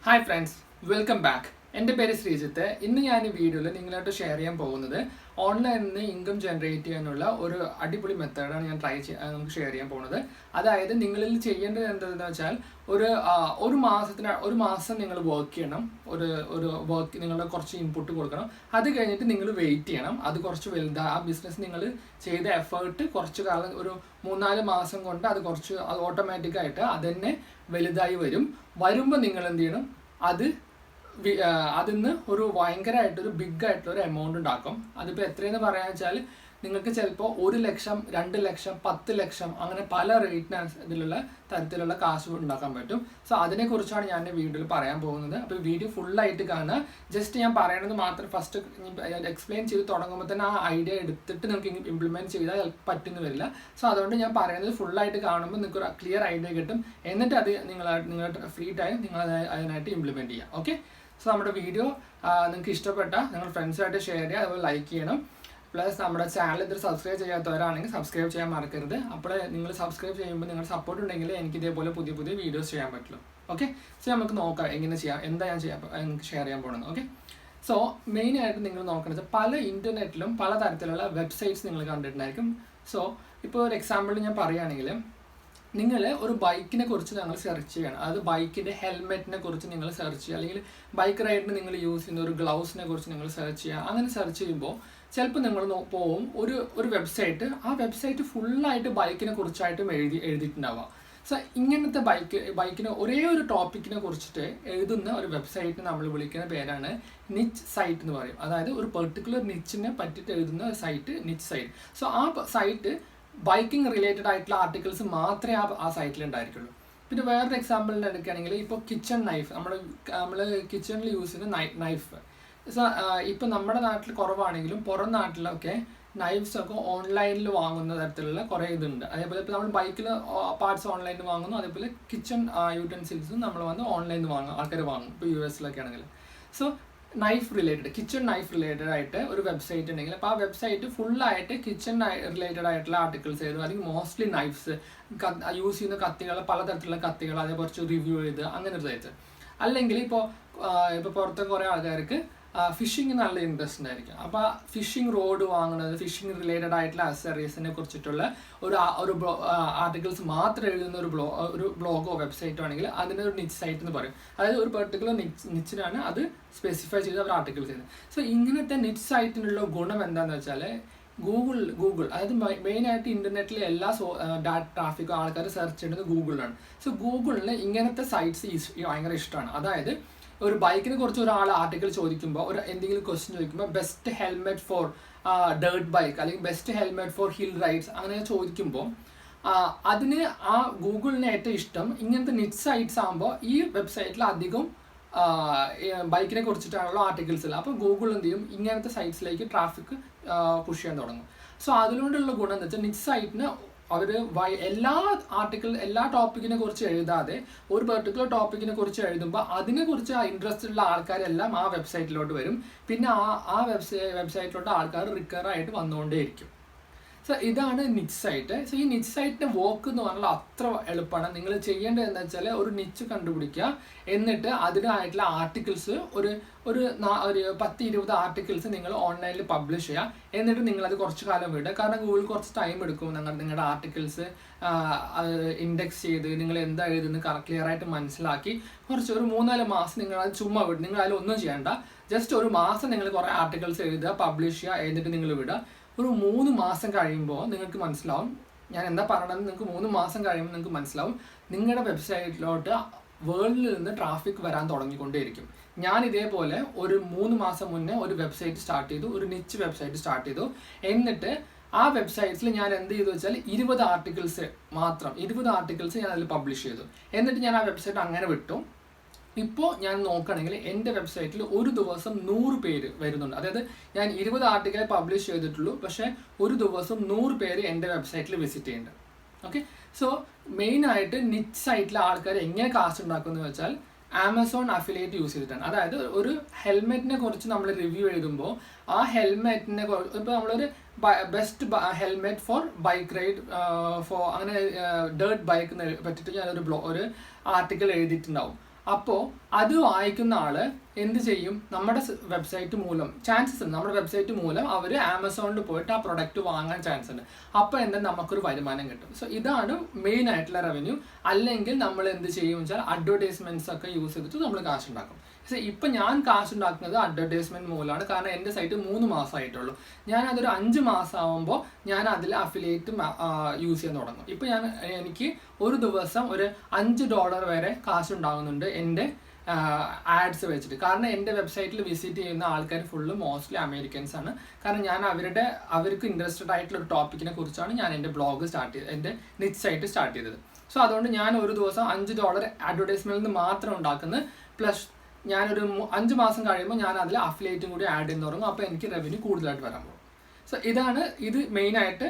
Hi friends, welcome back. എൻ്റെ പേര് ശ്രീജിത്ത്. ഇന്ന് ഞാൻ ഈ വീഡിയോയിൽ നിങ്ങളായിട്ട് ഷെയർ ചെയ്യാൻ പോകുന്നത് ഓൺലൈനിൽ നിന്ന് ഇൻകം ജനറേറ്റ് ചെയ്യാനുള്ള ഒരു അടിപൊളി മെത്തേഡാണ് ഞാൻ നമുക്ക് ഷെയർ ചെയ്യാൻ പോകുന്നത്. അതായത് നിങ്ങളിൽ ചെയ്യേണ്ടത് എന്താണെന്ന് വെച്ചാൽ ഒരു മാസം നിങ്ങൾ വർക്ക് ചെയ്യണം. ഒരു വർക്ക് നിങ്ങളുടെ കുറച്ച് ഇൻപുട്ട് കൊടുക്കണം. അത് കഴിഞ്ഞിട്ട് നിങ്ങൾ വെയിറ്റ് ചെയ്യണം. അത് കുറച്ച് വലുതാണ്. ആ ബിസിനസ് നിങ്ങൾ ചെയ്ത എഫേർട്ട് കുറച്ച് കാലം ഒരു 3-4 മാസം കൊണ്ട് അത് ഓട്ടോമാറ്റിക്കായിട്ട് അതന്നെ വലുതായി വരുമ്പോൾ നിങ്ങൾ എന്ത് ചെയ്യണം, അതിന്ന് ഒരു ഭയങ്കരമായിട്ടൊരു ബിഗ് ആയിട്ടുള്ള ഒരു എമൗണ്ട് ഉണ്ടാക്കും. അതിപ്പോൾ എത്രയെന്ന് പറയാന്ന് വെച്ചാൽ നിങ്ങൾക്ക് ചിലപ്പോൾ 1 ലക്ഷം, 2 ലക്ഷം, 10 ലക്ഷം അങ്ങനെ പല ഇതിലുള്ള തരത്തിലുള്ള കാശ് ഉണ്ടാക്കാൻ പറ്റും. സോ അതിനെക്കുറിച്ചാണ് ഞാൻ വീഡിയോയിൽ പറയാൻ പോകുന്നത്. അപ്പോൾ വീഡിയോ ഫുള്ളായിട്ട് കാണുക. ജസ്റ്റ് ഞാൻ പറയണത് മാത്രം ഫസ്റ്റ് എക്സ്പ്ലെയിൻ ചെയ്ത് തുടങ്ങുമ്പോൾ തന്നെ ആ ഐഡിയ എടുത്തിട്ട് നിങ്ങൾക്ക് ഇംപ്ലിമെൻറ്റ് ചെയ്താൽ പറ്റുന്നു വരില്ല. സോ അതുകൊണ്ട് ഞാൻ പറയുന്നത് ഫുള്ളായിട്ട് കാണുമ്പോൾ നിങ്ങൾക്ക് ഒരു ക്ലിയർ ഐഡിയ കിട്ടും. എന്നിട്ട് അത് നിങ്ങളുടെ ഫ്രീ ടൈം നിങ്ങൾ അതിനായിട്ട് ഇംപ്ലിമെൻറ്റ് ചെയ്യുക. ഓക്കെ, സോ നമ്മുടെ വീഡിയോ നിങ്ങൾക്ക് ഇഷ്ടപ്പെട്ട നിങ്ങൾ ഫ്രണ്ട്സായിട്ട് ഷെയർ ചെയ്യുക, അതുപോലെ ലൈക്ക് ചെയ്യണം. പ്ലസ് നമ്മുടെ ചാനൽ ഇതിൽ സബ്സ്ക്രൈബ് ചെയ്യാത്തവരാണെങ്കിൽ സബ്സ്ക്രൈബ് ചെയ്യാൻ മറക്കരുത്. അപ്പോൾ നിങ്ങൾ സബ്സ്ക്രൈബ് ചെയ്യുമ്പോൾ നിങ്ങളുടെ സപ്പോർട്ട് ഉണ്ടെങ്കിൽ എനിക്ക് ഇതേപോലെ പുതിയ പുതിയ വീഡിയോസ് ചെയ്യാൻ പറ്റുള്ളൂ. ഓക്കെ, സോ നമുക്ക് നോക്കാം എങ്ങനെ ചെയ്യാം, എന്താ ഞാൻ എനിക്ക് ഷെയർ ചെയ്യാൻ പോകുന്നത്. ഓക്കെ, സോ മെയിനായിട്ട് നിങ്ങൾ നോക്കുന്നത് പല ഇൻ്റർനെറ്റിലും പല തരത്തിലുള്ള വെബ്സൈറ്റ്സ് നിങ്ങൾ കണ്ടിട്ടുണ്ടായിരിക്കും. സോ ഇപ്പോൾ ഒരു എക്സാമ്പിൾ ഞാൻ പറയുകയാണെങ്കിൽ, നിങ്ങൾ ഒരു ബൈക്കിനെ കുറിച്ച് നിങ്ങൾ സെർച്ച് ചെയ്യണം. അതായത് ബൈക്കിൻ്റെ ഹെൽമെറ്റിനെ കുറിച്ച് നിങ്ങൾ സെർച്ച് ചെയ്യുക, അല്ലെങ്കിൽ ബൈക്ക് റൈഡിന് നിങ്ങൾ യൂസ് ചെയ്യുന്ന ഒരു ഗ്ലൗസിനെ കുറിച്ച് നിങ്ങൾ സെർച്ച് ചെയ്യുക. അങ്ങനെ സെർച്ച് ചെയ്യുമ്പോൾ ചിലപ്പോൾ നിങ്ങൾ പോവും ഒരു വെബ്സൈറ്റ്, ആ വെബ്സൈറ്റ് ഫുള്ളായിട്ട് ബൈക്കിനെ കുറിച്ചായിട്ടും എഴുതിയിട്ടുണ്ടാവുക. സോ ഇങ്ങനത്തെ ബൈക്കിന് ഒരേ ഒരു ടോപ്പിക്കിനെ കുറിച്ചിട്ട് എഴുതുന്ന ഒരു വെബ്സൈറ്റിനെ നമ്മൾ വിളിക്കുന്ന പേരാണ് നിച്ച് സൈറ്റ് എന്ന് പറയും. അതായത് ഒരു പെർട്ടിക്കുലർ നിച്ചിനെ പറ്റിയിട്ട് എഴുതുന്ന ഒരു സൈറ്റ് നിച്ച് സൈറ്റ്. സോ ആ സൈറ്റ് ബൈക്കിംഗ് റിലേറ്റഡ് ആയിട്ടുള്ള ആർട്ടിക്കിൾസ് മാത്രമേ ആ സൈറ്റിൽ ഉണ്ടായിരിക്കുള്ളൂ. പിന്നെ വേറൊരു എക്സാമ്പിളിൽ എടുക്കുകയാണെങ്കിൽ, ഇപ്പോൾ കിച്ചൺ നൈഫ്, നമ്മൾ കിച്ചണിൽ യൂസ് ചെയ്യുന്ന നൈഫ്. സോ ഇപ്പം നമ്മുടെ നാട്ടിൽ കുറവാണെങ്കിലും പുറം നാട്ടിലൊക്കെ നൈഫ്സ് ഒക്കെ ഓൺലൈനിൽ വാങ്ങുന്ന തരത്തിലുള്ള കുറേ ഇതുണ്ട്. അതേപോലെ ഇപ്പോൾ നമ്മൾ ബൈക്കിൽ പാർട്സ് ഓൺലൈനിൽ വാങ്ങുന്നു, അതേപോലെ കിച്ചൺ യൂട്ടൻസിൽസും നമ്മൾ ഓൺലൈനിൽ ആൾക്കാർ വാങ്ങും, ഇപ്പോൾ US ആണെങ്കിൽ. സോ കിച്ചൺ നൈഫ് റിലേറ്റഡ് ആയിട്ട് ഒരു വെബ്സൈറ്റ് ഉണ്ടെങ്കിൽ അപ്പോൾ ആ വെബ്സൈറ്റ് ഫുള്ളായിട്ട് കിച്ചൺ റിലേറ്റഡ് ആയിട്ടുള്ള ആർട്ടിക്കിൾസ് എഴുതും. അല്ലെങ്കിൽ മോസ്റ്റ്ലി നൈഫ്സ്, യൂസ് ചെയ്യുന്ന കത്തികൾ, പലതരത്തിലുള്ള കത്തികൾ, അതേക്കുറിച്ച് റിവ്യൂ ചെയ്ത് അങ്ങനെ ഒരു സൈറ്റ്. അല്ലെങ്കിൽ ഇപ്പോൾ പുറത്തെ കുറേ ആൾക്കാർക്ക് ഫിഷിങ് നല്ല ഇൻട്രസ്റ്റ് ഉണ്ടായിരിക്കും. അപ്പോൾ ഫിഷിംഗ് റോഡ് വാങ്ങുന്നത്, ഫിഷിംഗ് റിലേറ്റഡ് ആയിട്ടുള്ള അക്സസറീസിനെ കുറിച്ചിട്ടുള്ള ഒരു ആർട്ടിക്കിൾസ് മാത്രം എഴുതുന്ന ഒരു ബ്ലോഗോ വെബ്സൈറ്റോ ആണെങ്കിൽ അതിൻ്റെ ഒരു നിച്ച് സൈറ്റ് എന്ന് പറയും. അതായത് ഒരു പെർട്ടിക്കുലർ നിച്ചിനാണ് അത് സ്പെസിഫൈ ചെയ്ത് അവർ ആർട്ടിക്കിൾസ് ചെയ്യുന്നത്. സോ ഇങ്ങനത്തെ നിച്ച് സൈറ്റിനുള്ള ഗുണം എന്താണെന്ന് വെച്ചാൽ, ഗൂഗിൾ അതായത് മെയിനായിട്ട് ഇൻ്റർനെറ്റിലെ എല്ലാ ട്രാഫിക്കും ആൾക്കാർ സെർച്ച് ചെയ്യുന്നത് ഗൂഗിളിലാണ്. സോ ഗൂഗിളിന് ഇങ്ങനത്തെ സൈറ്റ്സ് ഭയങ്കര ഇഷ്ടമാണ്. അതായത് ഒരു ബൈക്കിനെ കുറിച്ച് ഒരാൾ ആർട്ടിക്കിൾ ചോദിക്കുമ്പോൾ, എന്തെങ്കിലും ക്വസ്റ്റ്യൻ ചോദിക്കുമ്പോൾ, best helmet for dirt bike അല്ലെങ്കിൽ best helmet for hill rides അങ്ങനെ ചോദിക്കുമ്പോൾ അതിന് ആ ഗൂഗിളിന് ഏറ്റവും ഇഷ്ടം ഇങ്ങനത്തെ നിച്ച് സൈറ്റ്സ് ആകുമ്പോൾ ഈ വെബ്സൈറ്റിൽ അധികം ബൈക്കിനെ കുറിച്ചിട്ടാണല്ലോ ആർട്ടിക്കിൾസ് ഇല്ല. അപ്പോൾ ഗൂഗിൾ എന്ത് ചെയ്യും, ഇങ്ങനത്തെ സൈറ്റ്സിലേക്ക് ട്രാഫിക് പുഷ് ചെയ്യാൻ തുടങ്ങും. സോ അതുകൊണ്ടുള്ള ഗുണം എന്ന് വെച്ചാൽ നിച്ച് സൈറ്റിന് അവർ എല്ലാ ടോപ്പിക്കിനെ കുറിച്ച് എഴുതാതെ ഒരു പെർട്ടിക്കുലർ ടോപ്പിക്കിനെ കുറിച്ച് എഴുതുമ്പോൾ അതിനെക്കുറിച്ച് ഇൻട്രസ്റ്റ് ഉള്ള ആൾക്കാരെല്ലാം ആ വെബ്സൈറ്റിലോട്ട് വരും. പിന്നെ ആ വെബ്സൈറ്റിലോട്ട് ആൾക്കാർ റിക്കറായിട്ട് വന്നുകൊണ്ടേയിരിക്കും. സോ ഇതാണ് നിച്ച് സൈറ്റ്. സോ ഈ നിച്ച് സൈറ്റിൻ്റെ വർക്ക് എന്ന് പറഞ്ഞാൽ അത്ര എളുപ്പമാണ്. നിങ്ങൾ ചെയ്യേണ്ടത് എന്താ വെച്ചാൽ, ഒരു നിച്ച് കണ്ടുപിടിക്കുക, എന്നിട്ട് അതിനായിട്ടുള്ള ആർട്ടിക്കിൾസ് ഒരു 10-20 ആർട്ടിക്കിൾസ് നിങ്ങൾ ഓൺലൈനിൽ പബ്ലിഷ് ചെയ്യുക. എന്നിട്ട് നിങ്ങളത് കുറച്ച് കാലം വിടുക. കാരണം ഗൂഗിൾ കുറച്ച് ടൈം എടുക്കും നിങ്ങളുടെ ആർട്ടിക്കിൾസ് ഇൻഡെക്സ് ചെയ്ത് നിങ്ങൾ എന്താ എഴുതുന്നത് ക്ലിയർ ആയിട്ട് മനസ്സിലാക്കി. ഒരു 3-4 മാസം നിങ്ങളത് ചുമ്മാ വിടും. നിങ്ങൾ അതിലൊന്നും ചെയ്യേണ്ട. ജസ്റ്റ് ഒരു മാസം നിങ്ങൾ കുറേ ആർട്ടിക്കിൾസ് എഴുതുക, പബ്ലിഷ് ചെയ്യുക, എന്നിട്ട് നിങ്ങൾ വിടുക. ഒരു 3 മാസം കഴിയുമ്പോൾ നിങ്ങൾക്ക് മനസ്സിലാവും, ഞാൻ എന്താ പറയണത്, നിങ്ങൾക്ക് 3 മാസം കഴിയുമ്പോൾ നിങ്ങൾക്ക് മനസ്സിലാവും നിങ്ങളുടെ വെബ്സൈറ്റിലോട്ട് വേൾഡിൽ നിന്ന് ട്രാഫിക് വരാൻ തുടങ്ങിക്കൊണ്ടേയിരിക്കും. ഞാൻ ഇതേപോലെ ഒരു 3 മാസം മുന്നേ ഒരു വെബ്സൈറ്റ് സ്റ്റാർട്ട് ചെയ്തു, ഒരു നിച്ച് വെബ്സൈറ്റ് സ്റ്റാർട്ട് ചെയ്തു. എന്നിട്ട് ആ വെബ്സൈറ്റ്സിൽ ഞാൻ എന്ത് ചെയ്തു വെച്ചാൽ 20 ആർട്ടിക്കിൾസ് ഞാൻ അതിൽ പബ്ലിഷ് ചെയ്തു. എന്നിട്ട് ഞാൻ ആ വെബ്സൈറ്റ് അങ്ങനെ വിട്ടു. ഇപ്പോൾ ഞാൻ നോക്കുകയാണെങ്കിൽ എൻ്റെ വെബ്സൈറ്റിൽ ഒരു ദിവസം 100 പേര് വരുന്നുണ്ട്. അതായത് ഞാൻ 20 ആർട്ടിക്കിൾ പബ്ലിഷ് ചെയ്തിട്ടുള്ളൂ, പക്ഷേ ഒരു ദിവസം 100 പേര് എൻ്റെ വെബ്സൈറ്റിൽ വിസിറ്റ് ചെയ്യുന്നുണ്ട്. ഓക്കെ, സോ മെയിനായിട്ട് നിച്ച് സൈറ്റിലെ ആൾക്കാർ എങ്ങനെ കാശ് ഉണ്ടാക്കുമെന്ന് വെച്ചാൽ ആമസോൺ അഫിലിയേറ്റ് യൂസ് ചെയ്തിട്ടാണ്. അതായത് ഒരു ഹെൽമെറ്റിനെ കുറിച്ച് നമ്മൾ റിവ്യൂ എഴുതുമ്പോൾ ആ ഹെൽമെറ്റിനെ ഇപ്പോൾ നമ്മളൊരു best helmet for bike ride for അങ്ങനെ ഡേർട്ട് ബൈക്കിനെ പറ്റിയിട്ട് ഞാനൊരു ആർട്ടിക്കിൾ എഴുതിയിട്ടുണ്ടാവും. അപ്പോൾ അത് വായിക്കുന്ന ആള് എന്ത് ചെയ്യും? നമ്മുടെ വെബ്സൈറ്റ് മൂലം ചാൻസസ് ഉണ്ട്, നമ്മുടെ വെബ്സൈറ്റ് മൂലം അവർ ആമസോണിൽ പോയിട്ട് ആ പ്രൊഡക്റ്റ് വാങ്ങാൻ ചാൻസ് ഉണ്ട്. അപ്പോൾ എന്താ നമുക്കൊരു വരുമാനം കിട്ടും. സോ ഇതാണ് മെയിൻ ആയിട്ടുള്ള റവന്യൂ. അല്ലെങ്കിൽ നമ്മൾ എന്ത് ചെയ്യും വെച്ചാൽ അഡ്വർടൈസ്മെന്റ്സ് ഒക്കെ യൂസ് ചെയ്തിട്ട് നമ്മൾ കാശ് ഉണ്ടാക്കും. പക്ഷേ ഇപ്പം ഞാൻ കാശ് ഉണ്ടാക്കുന്നത് അഡ്വർടൈസ്മെന്റ് മൂലമാണ്. കാരണം എൻ്റെ സൈറ്റ് 3 മാസമായിട്ടുള്ളൂ. ഞാൻ അതൊരു 5 മാസമാകുമ്പോൾ ഞാൻ അതിൽ അഫിലിയേറ്റ് യൂസ് ചെയ്യാൻ തുടങ്ങും. ഇപ്പം എനിക്ക് ഒരു ദിവസം ഒരു $5 വരെ കാശ് ഉണ്ടാകുന്നുണ്ട് എൻ്റെ ആഡ്സ് വെച്ചിട്ട്. കാരണം എൻ്റെ വെബ്സൈറ്റിൽ വിസിറ്റ് ചെയ്യുന്ന ആൾക്കാർ ഫുള്ള് മോസ്റ്റ്ലി അമേരിക്കൻസ് ആണ്. കാരണം ഞാൻ അവർക്ക് ഇൻട്രസ്റ്റഡ് ആയിട്ടുള്ള ഒരു ടോപ്പിക്കിനെ കുറിച്ചാണ് ഞാൻ എൻ്റെ ബ്ലോഗ് സ്റ്റാർട്ട് ചെയ്തത്, എൻ്റെ നിച്ച് സൈറ്റ് സ്റ്റാർട്ട് ചെയ്തത്. സോ അതുകൊണ്ട് ഞാൻ ഒരു ദിവസം $5 അഡ്വർടൈസ്മെന്റിൽ നിന്ന് മാത്രം ഉണ്ടാക്കുന്നത്. പ്ലസ് ഞാനൊരു 5 മാസം കഴിയുമ്പോൾ ഞാൻ അതിൽ അഫിലിയേറ്റും കൂടി ആഡ് ചെയ്ത് തുടങ്ങും. അപ്പോൾ എനിക്ക് റവന്യൂ കൂടുതലായിട്ട് വരാൻ പോകും. സോ ഇത് മെയിനായിട്ട്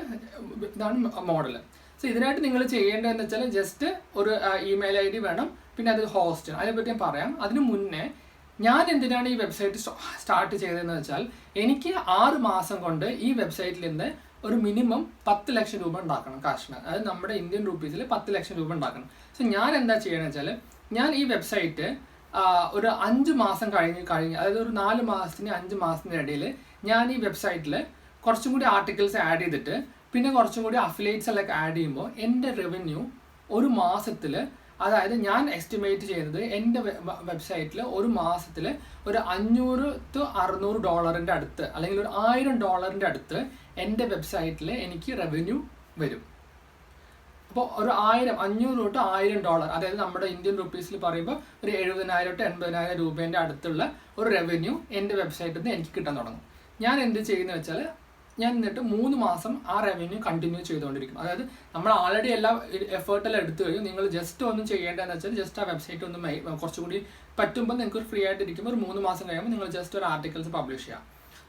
ഇതാണ് മോഡൽ. സോ ഇതിനായിട്ട് നിങ്ങൾ ചെയ്യേണ്ടതെന്ന് വെച്ചാൽ ജസ്റ്റ് ഒരു ഇമെയിൽ ID വേണം, പിന്നെ അത് ഹോസ്റ്റ്. അതിനെപ്പറ്റി ഞാൻ പറയാം. അതിന് മുന്നേ ഞാൻ എന്തിനാണ് ഈ വെബ്സൈറ്റ് സ്റ്റാർട്ട് ചെയ്തതെന്ന് വെച്ചാൽ എനിക്ക് 6 മാസം കൊണ്ട് ഈ വെബ്സൈറ്റിൽ നിന്ന് ഒരു മിനിമം 10 ലക്ഷം രൂപ ഉണ്ടാക്കണം കാശിന്. അതായത് നമ്മുടെ ഇന്ത്യൻ റുപ്പീസിൽ 10 ലക്ഷം രൂപ ഉണ്ടാക്കണം. സോ ഞാൻ എന്താ ചെയ്യണമെന്ന് വെച്ചാൽ ഞാൻ ഈ വെബ്സൈറ്റ് ഒരു 5 മാസം കഴിഞ്ഞ് അതായത് ഒരു 4 മാസത്തിന് 5 മാസത്തിൻ്റെ ഇടയിൽ ഞാൻ ഈ വെബ്സൈറ്റിൽ കുറച്ചും കൂടി ആർട്ടിക്കിൾസ് ആഡ് ചെയ്തിട്ട് പിന്നെ കുറച്ചും കൂടി അഫിലിയേറ്റ്സ് എല്ലാം ആഡ് ചെയ്യുമ്പോൾ എൻ്റെ റവന്യൂ ഒരു മാസത്തിൽ, അതായത് ഞാൻ എസ്റ്റിമേറ്റ് ചെയ്യുന്നത് എൻ്റെ വെബ്സൈറ്റിൽ ഒരു മാസത്തിൽ ഒരു $500 to $600 അടുത്ത്, അല്ലെങ്കിൽ ഒരു $1000 അടുത്ത് എൻ്റെ വെബ്സൈറ്റിൽ എനിക്ക് റവന്യൂ വരും. അപ്പോൾ ഒരു 500 to $1000, അതായത് നമ്മുടെ ഇന്ത്യൻ റുപ്പീസിൽ പറയുമ്പോൾ ഒരു 70,000 to 80,000 രൂപേൻ്റെ അടുത്തുള്ള ഒരു റവന്യൂ എൻ്റെ വെബ്സൈറ്റിൽ നിന്ന് എനിക്ക് കിട്ടാൻ തുടങ്ങും. ഞാൻ എന്ത് ചെയ്യുന്നത് വെച്ചാൽ ഞാൻ എന്നിട്ട് 3 മാസം ആ റവന്യൂ കണ്ടിന്യൂ ചെയ്തുകൊണ്ടിരിക്കും. അതായത് നമ്മൾ ആൾറെഡി എല്ലാ എഫേർട്ടെല്ലാം എടുത്തു കഴിഞ്ഞു. നിങ്ങൾ ജസ്റ്റ് ഒന്നും ചെയ്യേണ്ടതെന്ന് വെച്ചാൽ ജസ്റ്റ് ആ വെബ്സൈറ്റ് ഒന്ന് കുറച്ചുകൂടി പറ്റുമ്പോൾ നിങ്ങൾക്ക് ഫ്രീ ആയിട്ട് ഇരിക്കുമ്പോൾ ഒരു 3 മാസം കഴിയുമ്പോൾ നിങ്ങൾ ജസ്റ്റ് ഒരു ആർട്ടിക്കിൾസ് പബ്ലിഷ് ചെയ്യാം.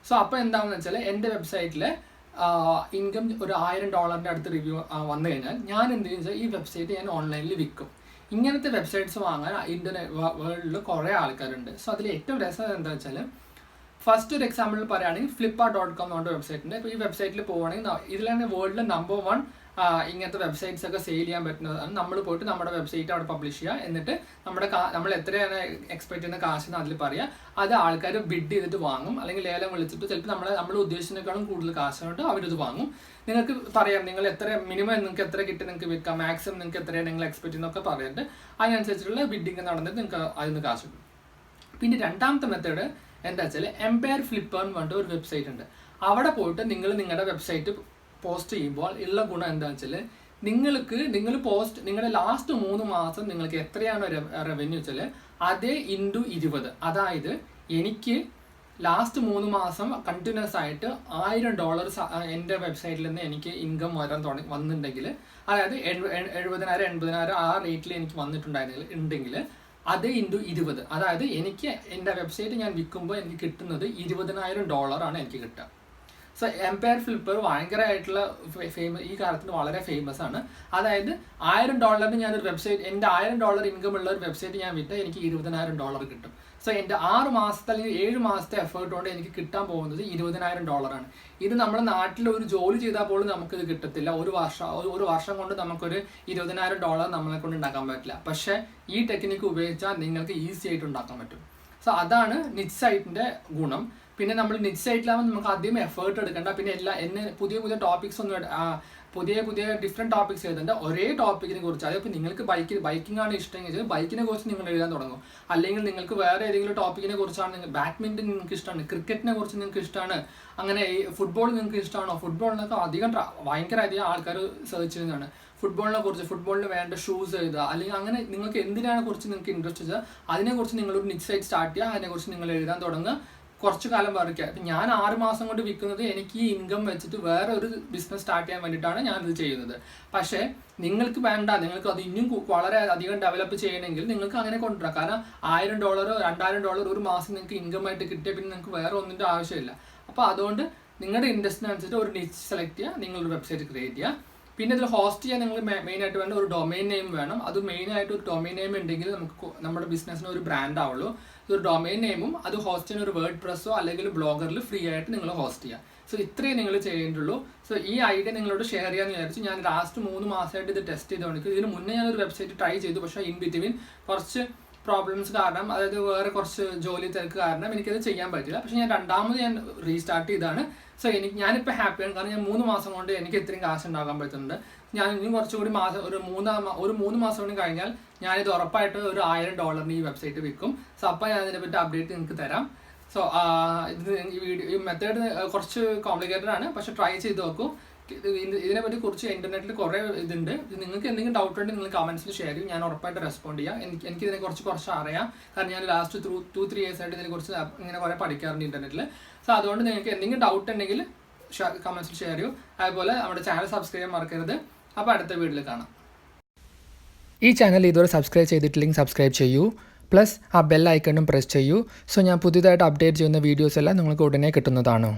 സോ അപ്പോൾ എന്താണെന്ന് വെച്ചാൽ എൻ്റെ വെബ്സൈറ്റിൽ ഇൻകം ഒരു $1000 അടുത്ത് റിവ്യൂ വന്നു കഴിഞ്ഞാൽ ഞാൻ എന്ത് ചെയ്യുന്നത് വെച്ചാൽ ഈ വെബ്സൈറ്റ് ഞാൻ ഓൺലൈനിൽ വിൽക്കും. ഇങ്ങനത്തെ വെബ്സൈറ്റ്സ് വാങ്ങാൻ വേൾഡിൽ കുറേ ആൾക്കാരുണ്ട്. സോ അതിൽ ഏറ്റവും രസം എന്താ വെച്ചാൽ ഫസ്റ്റ് ഒരു എക്സാമ്പിൾ പറയുകയാണെങ്കിൽ Flipkart.com എന്ന് പറഞ്ഞ വെബ്സൈറ്റ് ഉണ്ട്. ഇപ്പോൾ ഈ വെബ്സൈറ്റിൽ പോവുകയാണെങ്കിൽ ഇതിലാണ് വേൾഡിലെ നമ്പർ 1 ഇങ്ങനത്തെ വെബ്സൈറ്റ്സ് ഒക്കെ സെയിൽ ചെയ്യാൻ പറ്റുന്നതാണ്. നമ്മൾ പോയിട്ട് നമ്മുടെ വെബ്സൈറ്റ് അവിടെ പബ്ലിഷ് ചെയ്യുക, എന്നിട്ട് നമ്മൾ എത്രയാണ് എക്സ്പെക്ട് ചെയ്യുന്ന കാശെന്ന് അതിൽ പറയുക. അത് ആൾക്കാർ ബിഡ് ചെയ്തിട്ട് വാങ്ങും, അല്ലെങ്കിൽ ലേലം വിളിച്ചിട്ട് ചിലപ്പോൾ നമ്മൾ ഉദ്ദേശിച്ചതിനേക്കാളും കൂടുതൽ കാശുകൊണ്ട് അവരിത് വാങ്ങും. നിങ്ങൾക്ക് പറയാം നിങ്ങൾ എത്ര മിനിമം നിങ്ങൾക്ക് എത്ര കിട്ടി നിങ്ങൾക്ക് വിൽക്കാം, മാക്സിമം നിങ്ങൾക്ക് എത്രയാണ് നിങ്ങൾ എക്സ്പെക്ട് ചെയ്യുന്നതൊക്കെ പറഞ്ഞിട്ട് അതിനനുസരിച്ചുള്ള ബിഡിങ് നടന്നിട്ട് നിങ്ങൾക്ക് അതിന് കാശ് കിട്ടും. പിന്നെ രണ്ടാമത്തെ മെത്തേഡ് എന്താ വെച്ചാൽ എംപയർ ഫ്ലിപ്പർ എന്ന് പറഞ്ഞിട്ട് ഒരു വെബ്സൈറ്റ് ഉണ്ട്. അവിടെ പോയിട്ട് നിങ്ങളുടെ വെബ്സൈറ്റ് പോസ്റ്റ് ചെയ്യുമ്പോൾ ഉള്ള ഗുണം എന്താണെന്ന് വെച്ചാൽ നിങ്ങളുടെ ലാസ്റ്റ് 3 മാസം നിങ്ങൾക്ക് എത്രയാണ് റവന്യൂ വെച്ചാൽ അതേ ഇൻറ്റു 20. അതായത് എനിക്ക് ലാസ്റ്റ് 3 മാസം കണ്ടിന്യൂസ് ആയിട്ട് $1000 എൻ്റെ വെബ്സൈറ്റിൽ നിന്ന് എനിക്ക് ഇൻകം വന്നിട്ടുണ്ടെങ്കിൽ, അതായത് 70,000 80,000 ആ റേറ്റിൽ എനിക്ക് വന്നിട്ടുണ്ടെങ്കിൽ അതേ ഇൻറ്റു 20. അതായത് എനിക്ക് എൻ്റെ വെബ്സൈറ്റ് ഞാൻ വിൽക്കുമ്പോൾ എനിക്ക് കിട്ടുന്നത് $20,000 ആണ് എനിക്ക് കിട്ടുക. സോ എംപയർ ഫ്ലിപ്പർ ഭയങ്കരമായിട്ടുള്ള ഈ കാലത്തിന് വളരെ ഫേമസ് ആണ്. അതായത് $1000 ഞാനൊരു വെബ്സൈറ്റ്, എൻ്റെ $1000 ഇൻകം ഉള്ള ഒരു വെബ്സൈറ്റ് ഞാൻ വിറ്റാൽ എനിക്ക് $20,000 കിട്ടും. സോ എൻ്റെ 6 മാസത്തെ അല്ലെങ്കിൽ 7 മാസത്തെ എഫേർട്ട് കൊണ്ട് എനിക്ക് കിട്ടാൻ പോകുന്നത് $20,000 ആണ്. ഇത് നമ്മുടെ നാട്ടിൽ ഒരു ജോലി ചെയ്താൽ പോലും നമുക്കിത് കിട്ടത്തില്ല. ഒരു വർഷം കൊണ്ട് നമുക്കൊരു $20,000 നമ്മളെ കൊണ്ട് ഉണ്ടാക്കാൻ പറ്റില്ല. പക്ഷേ ഈ ടെക്നിക്ക് ഉപയോഗിച്ചാൽ നിങ്ങൾക്ക് ഈസി ആയിട്ട് ഉണ്ടാക്കാൻ പറ്റും. സോ അതാണ് നിച്ച് സൈറ്റിൻ്റെ ഗുണം. പിന്നെ നമ്മൾ നിച്ച് സൈറ്റിലാകുമ്പോൾ നമുക്ക് അധികം എഫേർട്ട് എടുക്കേണ്ട. പിന്നെ പുതിയ ടോപ്പിക്സ് ഒന്നും പുതിയ ഡിഫറെൻറ്റ് ടോപ്പിക്സ് എഴുതേണ്ട. ഒരേ ടോപ്പിക്കിനെ കുറിച്ച്, അതിപ്പോൾ നിങ്ങൾക്ക് ബൈക്കിംഗ് ആണ് ഇഷ്ടമെങ്കിൽ ബൈക്കിനെ കുറിച്ച് നിങ്ങൾ എഴുതാൻ തുടങ്ങും. അല്ലെങ്കിൽ നിങ്ങൾക്ക് വേറെ ഏതെങ്കിലും ടോപ്പിക്കിനെ കുറിച്ചാണ്, ബാഡ്മിൻ്റൺ നിങ്ങൾക്ക് ഇഷ്ടമാണ്, ക്രിക്കറ്റിനെ കുറിച്ച് നിങ്ങൾക്ക് ഇഷ്ടമാണ്, അങ്ങനെ ഈ ഫുട്ബോൾ നിങ്ങൾക്ക് ഇഷ്ടമാണോ, ഫുട്ബോളിനൊക്കെ ഭയങ്കര അധികം ആൾക്കാർ സെർച്ച് ചെയ്യുന്നതാണ്. ഫുട്ബോളിന് വേണ്ട ഷൂസ് എഴുതുക, അല്ലെങ്കിൽ അങ്ങനെ നിങ്ങൾക്ക് എന്തിനാണ് കുറിച്ച് നിങ്ങൾക്ക് ഇൻട്രസ്റ്റ് വെച്ചാൽ അതിനെക്കുറിച്ച് നിങ്ങളൊരു നിച്ച് സൈറ്റ് സ്റ്റാർട്ട് ചെയ്യുക, അതിനെക്കുറിച്ച് നിങ്ങൾ എഴുതാൻ തുടങ്ങുക, കുറച്ച് കാലം വരയ്ക്കുക. ഇപ്പം ഞാൻ 6 മാസം കൊണ്ട് വിൽക്കുന്നത് എനിക്ക് ഈ ഇൻകം വെച്ചിട്ട് വേറെ ഒരു ബിസിനസ് സ്റ്റാർട്ട് ചെയ്യാൻ വേണ്ടിയിട്ടാണ് ഞാനിത് ചെയ്യുന്നത്. പക്ഷേ നിങ്ങൾക്ക് വേണ്ട, നിങ്ങൾക്ക് അത് ഇനിയും വളരെ അധികം ഡെവലപ്പ് ചെയ്യണമെങ്കിൽ നിങ്ങൾക്ക് അങ്ങനെ കൊണ്ടുവരാം. കാരണം $1000 $2000 ഒരു മാസം നിങ്ങൾക്ക് ഇൻകം ആയിട്ട് കിട്ടിയാൽ പിന്നെ നിങ്ങൾക്ക് വേറെ ഒന്നിൻ്റെ ആവശ്യമില്ല. അപ്പോൾ അതുകൊണ്ട് നിങ്ങളുടെ ഇൻട്രസ്റ്റിനനുസരിച്ച് ഒരു നിച്ച് സെലക്ട് ചെയ്യുക, നിങ്ങളൊരു വെബ്സൈറ്റ് ക്രിയേറ്റ് ചെയ്യുക. പിന്നെ ഇതിൽ ഹോസ്റ്റ് ചെയ്യാൻ നിങ്ങൾ മെയിനായിട്ട് വേണ്ട ഒരു ഡൊമൈൻ നെയിം വേണം. അത് മെയിനായിട്ട് ഒരു ഡൊമൈൻ നെയിം ഉണ്ടെങ്കിൽ നമുക്ക് നമ്മുടെ ബിസിനസ്സിന് ഒരു ബ്രാൻഡ് ആവുള്ളൂ. ഒരു ഡൊമൈൻ നെയിമും അത് ഹോസ്റ്റ് ചെയ്യുന്ന ഒരു വേർഡ് പ്രസ്സോ അല്ലെങ്കിൽ ബ്ലോഗറിൽ ഫ്രീ ആയിട്ട് നിങ്ങൾ ഹോസ്റ്റ് ചെയ്യുക. സോ ഇത്രയും നിങ്ങൾ ചെയ്യേണ്ടുള്ളൂ. സോ ഈ ഐഡിയ നിങ്ങളോട് ഷെയർ ചെയ്യാമെന്ന് വിചാരിച്ചു. ഞാൻ ലാസ്റ്റ് 3 മാസമായിട്ട് ഇത് ടെസ്റ്റ് ചെയ്തുകൊണ്ടിരിക്കും. ഇതിന് മുന്നേ ഞാനൊരു വെബ്സൈറ്റ് ട്രൈ ചെയ്തു, പക്ഷേ ഇൻ ബിറ്റ്വീൻ കുറച്ച് പ്രോബ്ലംസ് കാരണം, അതായത് വേറെ കുറച്ച് ജോലി തിരക്ക് കാരണം എനിക്കത് ചെയ്യാൻ പറ്റില്ല. പക്ഷെ ഞാൻ രണ്ടാമത് ഞാൻ റീസ്റ്റാർട്ട് ചെയ്താണ്. സോ ഞാനിപ്പോൾ ഹാപ്പിയാണ്, കാരണം ഞാൻ 3 മാസം കൊണ്ട് എനിക്ക് ഇത്രയും കാശ് ഉണ്ടാക്കാൻ പറ്റുന്നുണ്ട്. ഞാൻ ഇനി കുറച്ചുകൂടി മാസം ഒരു 3 മാസം കൂടി കഴിഞ്ഞാൽ ഞാനിത് ഉറപ്പായിട്ട് ഒരു $1000 ഈ വെബ്സൈറ്റ് വിൽക്കും. സോ അപ്പോൾ ഞാൻ ഇതിനെപ്പറ്റി അപ്ഡേറ്റ് നിങ്ങൾക്ക് തരാം. സോ ഈ മെത്തേഡ് കുറച്ച് കോംപ്ലിക്കേറ്റഡ് ആണ്, പക്ഷെ ട്രൈ ചെയ്ത് നോക്കൂ. ഇതിനെപ്പറ്റി കുറിച്ച് ഇൻ്റർനെറ്റിൽ കുറേ ഇതുണ്ട്. നിങ്ങൾക്ക് എന്തെങ്കിലും ഡൗട്ട് ഉണ്ടെങ്കിൽ നിങ്ങൾ കമൻസിൽ ഷെയർ ചെയ്യും, ഞാൻ ഉറപ്പായിട്ട് റെസ്പോണ്ട് ചെയ്യാം. എനിക്ക് ഇതിനെക്കുറിച്ച് കുറച്ച് അറിയാം, കാരണം ഞാൻ ലാസ്റ്റ് 2-3 years ആയിട്ട് ഇതിനെക്കുറിച്ച് ഇങ്ങനെ കുറേ പഠിക്കാറുണ്ട് ഇൻ്റർനെറ്റിൽ. സോ അതുകൊണ്ട് നിങ്ങൾക്ക് എന്തെങ്കിലും ഡൗട്ട് ഉണ്ടെങ്കിൽ കമൻസിൽ ഷെയർ ചെയ്യൂ. അതുപോലെ നമ്മുടെ ചാനൽ സബ്സ്ക്രൈബ് ചെയ്യാൻ മറക്കരുത്. അപ്പോൾ അടുത്ത വീഡിയോയിൽ കാണാം. ഈ ചാനൽ ഇതുവരെ സബ്സ്ക്രൈബ് ചെയ്തിട്ടില്ലെങ്കിൽ സബ്സ്ക്രൈബ് ചെയ്യൂ, പ്ലസ് ആ ബെൽ ഐക്കണും പ്രസ് ചെയ്യൂ. സോ ഞാൻ പുതിയതായിട്ട് അപ്ഡേറ്റ് ചെയ്യുന്ന വീഡിയോസ് എല്ലാം നിങ്ങൾക്ക് ഉടനെ കിട്ടുന്നതാണ്.